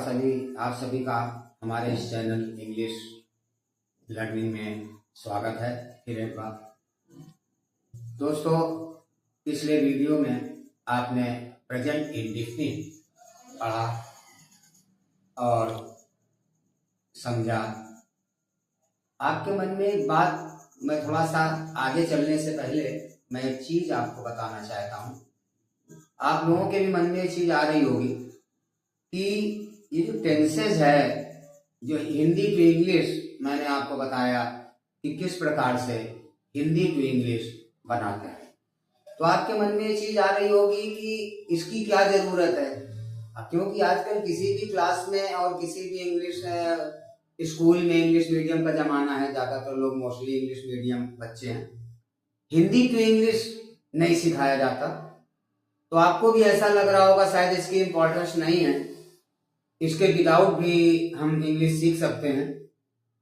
आप सभी का हमारे इस चैनल इंग्लिश लर्निंग में स्वागत है। फिर एक बार दोस्तों, पिछले वीडियो में आपने प्रेजेंट इंडेफिनिट पढ़ा और समझा। आपके मन में एक बात, मैं थोड़ा सा आगे चलने से पहले मैं एक चीज आपको बताना चाहता हूँ। आप लोगों के भी मन में ये चीज आ रही होगी कि ये जो टेंसेज है, जो हिंदी टू इंग्लिश मैंने आपको बताया कि किस प्रकार से हिंदी टू इंग्लिश बनाते हैं, तो आपके मन में ये चीज आ रही होगी कि इसकी क्या जरूरत है। क्योंकि आजकल किसी भी क्लास में और किसी भी इंग्लिश स्कूल में इंग्लिश मीडियम का जमाना है, ज्यादातर लोग मोस्टली इंग्लिश मीडियम बच्चे हैं, हिंदी टू इंग्लिश नहीं सिखाया जाता। तो आपको भी ऐसा लग रहा होगा शायद इसकी इम्पोर्टेंस नहीं है, इसके विदाउट भी हम इंग्लिश सीख सकते हैं।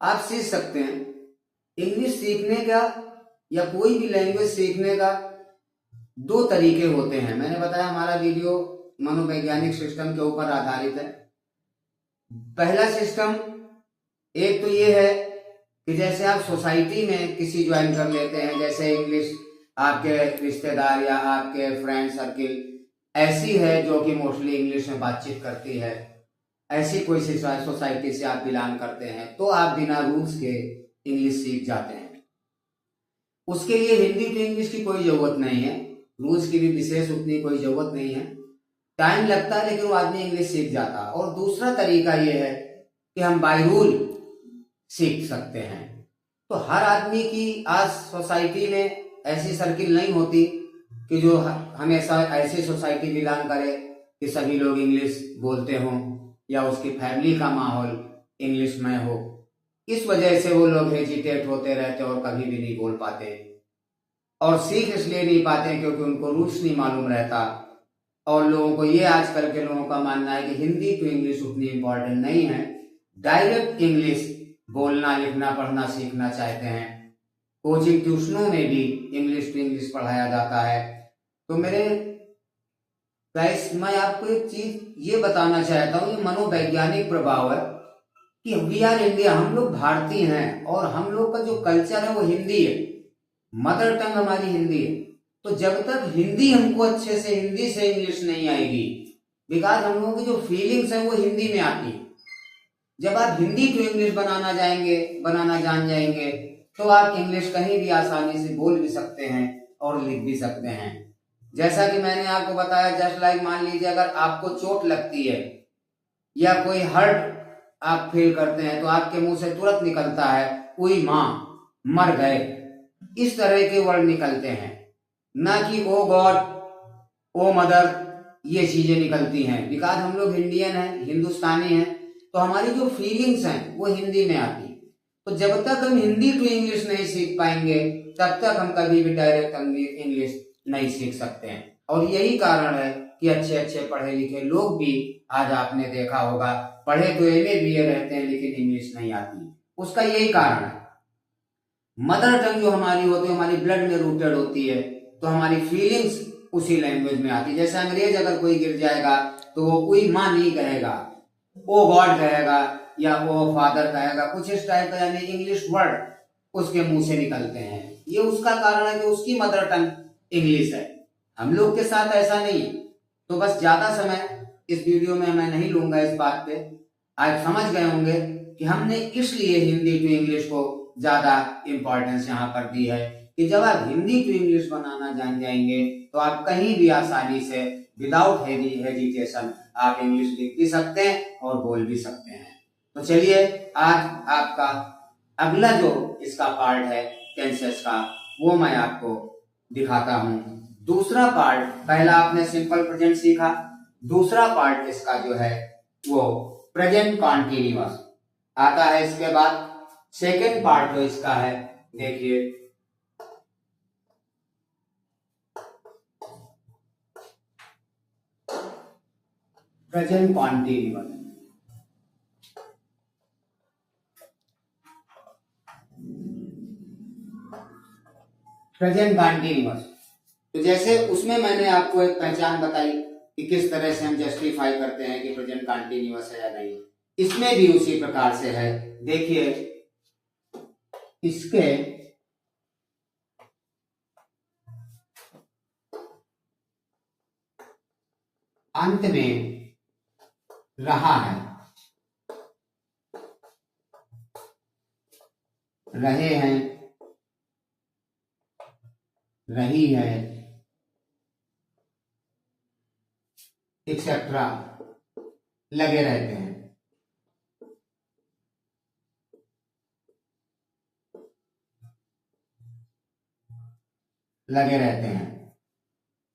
आप सीख सकते हैं। इंग्लिश सीखने का या कोई भी लैंग्वेज सीखने का दो तरीके होते हैं। मैंने बताया हमारा वीडियो मनोवैज्ञानिक सिस्टम के ऊपर आधारित है। पहला सिस्टम एक तो ये है कि जैसे आप सोसाइटी में किसी ज्वाइन कर लेते हैं, जैसे इंग्लिश आपके रिश्तेदार या आपके फ्रेंड सर्किल ऐसी है जो कि मोस्टली इंग्लिश में बातचीत करती है, ऐसी कोई सोसाइटी से आप बिलोंग करते हैं, तो आप बिना रूल्स के इंग्लिश सीख जाते हैं। उसके लिए हिंदी टू इंग्लिश की कोई जरूरत नहीं है, रूल्स की भी विशेष उतनी कोई जरूरत नहीं है, टाइम लगता है लेकिन वो आदमी इंग्लिश सीख जाता। और दूसरा तरीका ये है कि हम बाय रूल सीख सकते हैं। तो हर आदमी की आज सोसाइटी में ऐसी सर्किल नहीं होती कि जो हमेशा ऐसी सोसाइटी बिलोंग करे कि सभी लोग इंग्लिश बोलते हों या उसकी फैमिली का माहौल इंग्लिश में हो। इस वजह से वो लोग हेजिटेट होते रहते और कभी भी नहीं बोल पाते, और सीख इसलिए नहीं पाते क्योंकि उनको रूल्स नहीं मालूम रहता। और लोगों को ये आजकल के लोगों का मानना है कि हिंदी टू इंग्लिश उतनी इम्पोर्टेंट नहीं है, डायरेक्ट इंग्लिश बोलना लिखना पढ़ना सीखना चाहते हैं। कोचिंग ट्यूशनों में भी इंग्लिश टू इंग्लिश पढ़ाया जाता है। तो मेरे गाइस, मैं आपको एक चीज ये बताना चाहता हूँ, ये मनोवैज्ञानिक प्रभाव है कि वी आर इंडिया, हम लोग भारतीय हैं और हम लोग का जो कल्चर है वो हिंदी है, मदर टंग हमारी हिंदी है। तो जब तक हिंदी हमको अच्छे से हिंदी से इंग्लिश नहीं आएगी, बिकॉज हम लोगों की जो फीलिंग्स है वो हिंदी में आती है। जब आप हिंदी टू इंग्लिश बनाना जान जाएंगे तो आप इंग्लिश कहीं भी आसानी से बोल भी सकते हैं और लिख भी सकते हैं। जैसा कि मैंने आपको बताया, जस्ट लाइक मान लीजिए अगर आपको चोट लगती है या कोई हर्ट आप फील करते हैं तो आपके मुंह से तुरंत निकलता है उई माँ, मर गए, इस तरह के वर्ड निकलते हैं, ना कि ओ गॉड, ओ मदर, ये चीजें निकलती हैं। बिकॉज हम लोग इंडियन हैं, हिंदुस्तानी हैं, तो हमारी जो फीलिंग्स हैं वो हिंदी में आती है। तो जब तक हम हिंदी टू इंग्लिश नहीं सीख पाएंगे तब तक हम कभी भी डायरेक्ट इंग्लिश नहीं सीख सकते हैं। और यही कारण है कि अच्छे अच्छे पढ़े लिखे लोग भी आज आपने देखा होगा पढ़े तो MA BA रहते हैं लेकिन इंग्लिश नहीं आती। उसका यही कारण है, मदर टंग जो हमारी होती है, हमारी ब्लड में रूटेड होती है, तो हमारी फीलिंग्स उसी लैंग्वेज में आती है। जैसे अंग्रेज अगर कोई गिर जाएगा तो वो कोई माँ नहीं कहेगा, ओ गॉड कहेगा या ओ फादर कहेगा, कुछ इस टाइप का, यानी इंग्लिश वर्ड उसके मुंह से निकलते हैं। ये उसका कारण है कि उसकी मदर टंग इंग्लिश है। हम लोग के साथ ऐसा नहीं है। तो बस ज्यादा समय इस वीडियो में मैं नहीं लूंगा इस बात पे। आप समझ गए होंगे कि हमने इसलिए हिंदी टू इंग्लिश को ज्यादा इंपॉर्टेंस यहाँ पर दी है कि जब आप हिंदी टू इंग्लिश बनाना जान जाएंगे तो आप कहीं भी आसानी से विदाउट हेजिटेशन आप इंग्लिश लिख भी सकते हैं और बोल भी सकते हैं। तो चलिए, आज आपका अगला जो इसका पार्ट है टेंसेस का, वो मैं आपको दिखाता हूं। दूसरा पार्ट, पहला आपने सिंपल प्रेजेंट सीखा, दूसरा पार्ट इसका जो है वो प्रेजेंट कॉन्टिन्यूअस आता है। इसके बाद सेकेंड पार्ट जो इसका है, देखिए, प्रेजेंट कॉन्टिन्यूअस। प्रेजेंट कॉन्टिन्यूअस, तो जैसे उसमें मैंने आपको एक पहचान बताई कि किस तरह से हम जस्टिफाई करते हैं कि प्रेजेंट कंटिन्यूअस है या नहीं। इसमें भी उसी प्रकार से है। देखिए इसके अंत में रहा है, रहे हैं, रही है, एक्सेट्रा लगे रहते हैं। लगे रहते हैं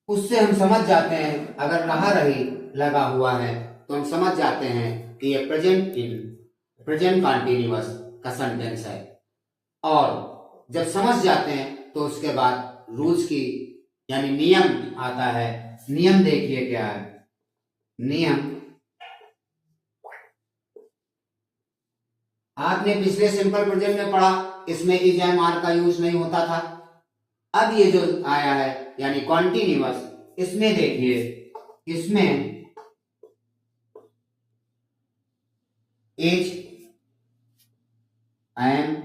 उससे हम समझ जाते हैं, अगर रहा रही लगा हुआ है तो हम समझ जाते हैं कि ये प्रेजेंट कंटिन्यूअस का सेंटेंस है। और जब समझ जाते हैं तो उसके बाद रूल्स की यानी नियम आता है। नियम देखिए क्या है। नियम आपने पिछले सिंपल प्रेजेंट में पढ़ा, इसमें इज एंड आर का यूज नहीं होता था। अब ये जो आया है यानी कॉन्टिन्यूअस, इसमें देखिए, इसमें इज एंड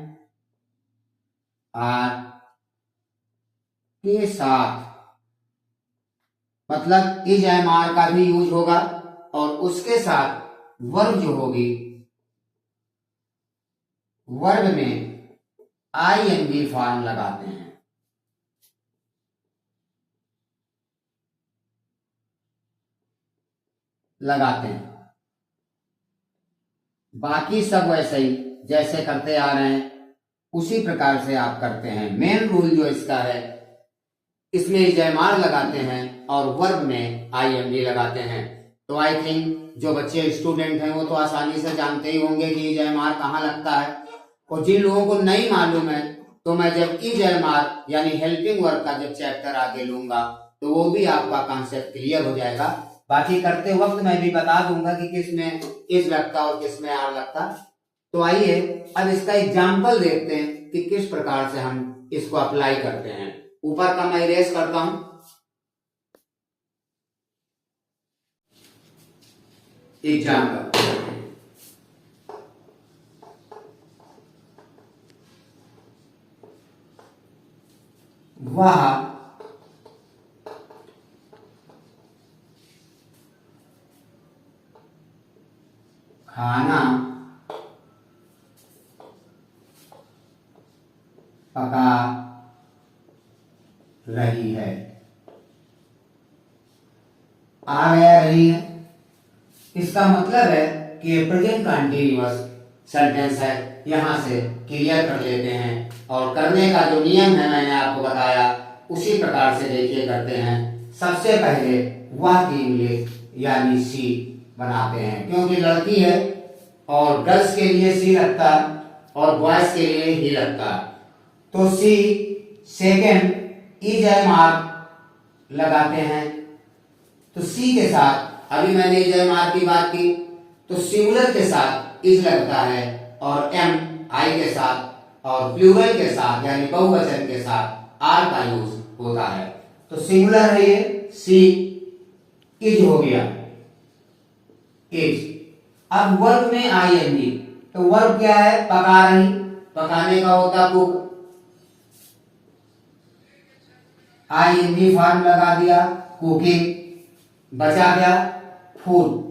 आर के साथ मतलब इज एंड आर का भी यूज होगा और उसके साथ वर्ब जो होगी, वर्ब में आईएनजी फॉर्म लगाते हैं। लगाते हैं बाकी सब वैसे ही जैसे करते आ रहे हैं उसी प्रकार से आप करते हैं। मेन रूल जो इसका है, इसमें इजमार लगाते हैं और वर्ब में आईएनजी लगाते हैं। तो आई थिंक जो बच्चे स्टूडेंट हैं वो तो आसानी से जानते ही होंगे कि इजमार कहाँ लगता है। और जिन लोगों को नहीं मालूम है तो मैं जब इजमार यानी हेल्पिंग वर्ब का जब चैप्टर आगे लूंगा तो वो भी आपका कॉन्सेप्ट क्लियर हो जाएगा। बाकी करते वक्त मैं भी बता दूंगा कि किस में इज लगता और किस में आर लगता। तो आइए अब इसका एग्जाम्पल देखते हैं कि किस प्रकार से हम इसको अप्लाई करते हैं। ऊपर का मैं इरेज करता हूं। एग्जाम्पल, वह खाना पका रही है। आ गया रही है, इसका मतलब है कि ये प्रेजेंट कंटीन्यूअस सेंटेंस है। यहां से क्लियर कर लेते हैं और करने का जो नियम है मैंने आपको बताया उसी प्रकार से देखिए करते हैं। सबसे पहले वह की इंग्लिश यानी सी बनाते हैं, क्योंकि लड़की है और गर्ल्स के लिए सी लगता और बॉयज के लिए ही लगता। तो सी सेकेंड इज एम आर लगाते हैं। तो सी के साथ अभी मैंने इज एम आर की बात की तो सिंगुलर के साथ इज लगता है और एम आई के साथ और प्लूरल के साथ यानी बहुवचन के साथ आर का यूज होता है। तो सिंगुलर है ये, सी इज हो गया, इज। अब वर्ब में आईएनजी, तो वर्ब क्या है, पका रही, पकाने का होता कुक। आईएनजी फॉर्म लगा दिया कुकिंग, बचा क्या, फूड,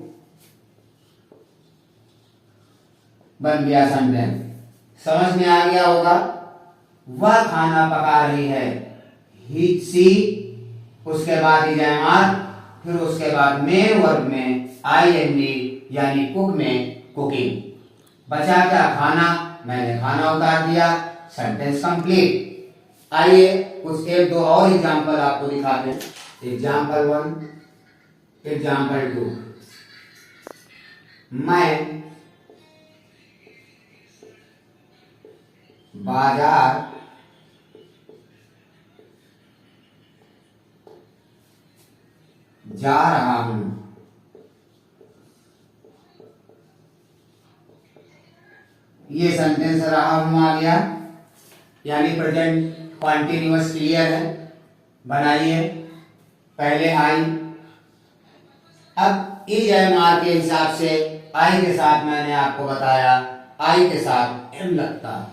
बन गया सेंटेंस। समझ में आ गया होगा। वह खाना पका रही है, ही सी, उसके बाद इजमार, फिर उसके बाद मेन वर्ब में आईएनजी यानी कुक में कुकिंग। बचा क्या, खाना, मैंने खाना उतार दिया, सेंटेंस कंप्लीट। आइए कुछ एक दो और एग्जांपल आपको दिखाते हैं। Example 1, example 2। मैं बाजार जा रहा हूं। ये सेंटेंस रहा हूं आ गया यानी प्रेजेंट कॉन्टिन्यूअस क्लियर है। बनाइए, पहले आई अब इज एम आर के हिसाब से आई के साथ मैंने आपको बताया आई के साथ एम लगता है,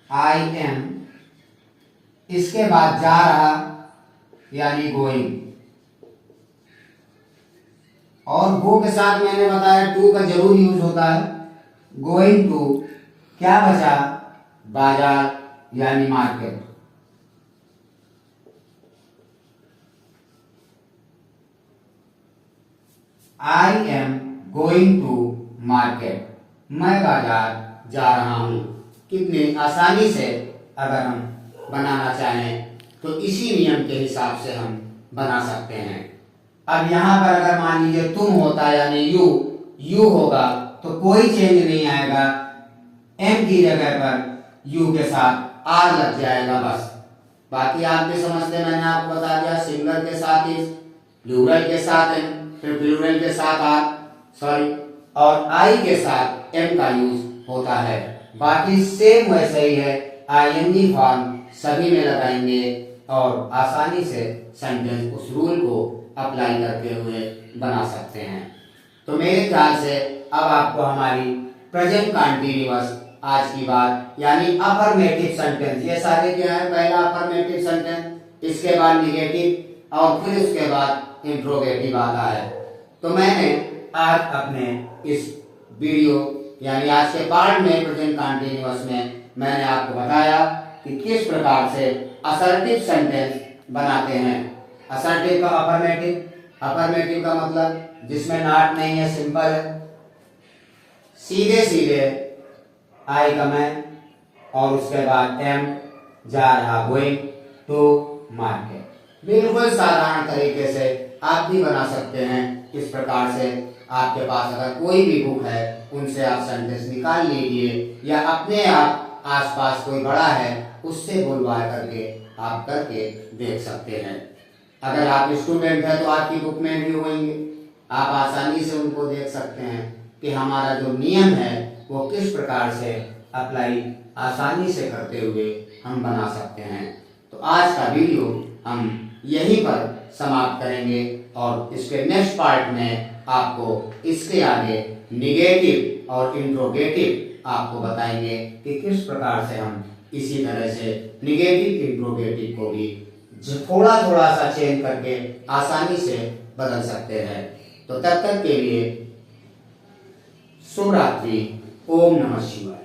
आई एम, इसके बाद जा रहा यानी गोइंग, और गो के साथ मैंने बताया टू का जरूर यूज होता है, गोइंग टू, क्या बचा, बाजार यानी market. I am going to market, मैं बाजार जा रहा हूं। कितनी आसानी से अगर हम बनाना चाहें तो इसी नियम के हिसाब से हम बना सकते हैं। अब यहां पर अगर मान लीजिए तुम होता यानी यू होगा तो कोई चेंज नहीं आएगा, एम की जगह पर यू के साथ आर लग जाएगा बस। बाकी आप भी समझते, मैंने आपको बता दिया सिंगुलर के साथ इज, प्लूरल के साथ एम, फिर प्लूरल के साथ आर, सॉरी, और आई के साथ एम का यूज होता है। बाकी सेम वैसे ही है, आईएनजी फॉर्म सभी में लगाएंगे और आसानी से सेंटेंस उस रूल को अप्लाई करते हुए बना सकते हैं। तो मेरे ख्याल से अब आपको हमारी प्रेजेंट कंटीन्यूअस आज की बात यानी अफर्मेटिव सेंटेंस, ये सारे क्या है, पहला अफर्मेटिव सेंटेंस, इसके बाद निगेटिव और फिर उसके बाद इंट्रोगेटिव आता है। तो मैंने आज अपने इस वीडियो यानी आज के पार्ट में प्रेजेंट कंटीन्यूअस में मैंने आपको बताया कि किस प्रकार से असर्टिव सेंटेंस बनाते हैं। असर्टिव का अफर्मेटिव, अफर्मेटिव का मतलब जिसमें नॉट नहीं है, सिंपल है, सीधे सीधे आई का मैं और उसके बाद एम, जा रहा, गोइंग टू मार्केट। बिल्कुल साधारण तरीके से आप भी बना सकते हैं। इस प्रकार से आपके पास अगर कोई भी बुक है उनसे आप सेंटेंस निकाल लीजिए या अपने आप आसपास कोई बड़ा है उससे बुलवा करके आप करके देख सकते हैं। अगर आप स्टूडेंट हैं तो आपकी बुक में भी होंगे, आप आसानी से उनको देख सकते हैं कि हमारा जो नियम है वो किस प्रकार से अप्लाई आसानी से करते हुए हम बना सकते हैं। तो आज का वीडियो हम यहीं पर समाप्त करेंगे और इसके नेक्स्ट पार्ट में आपको इसके आगे निगेटिव और इंट्रोगेटिव आपको बताएंगे कि किस प्रकार से हम इसी तरह से निगेटिव इंट्रोगेटिव को भी थोड़ा थोड़ा सा चेंज करके आसानी से बदल सकते हैं। तो तब तक के लिए शुभ रात्रि, ओम नमः शिवाय।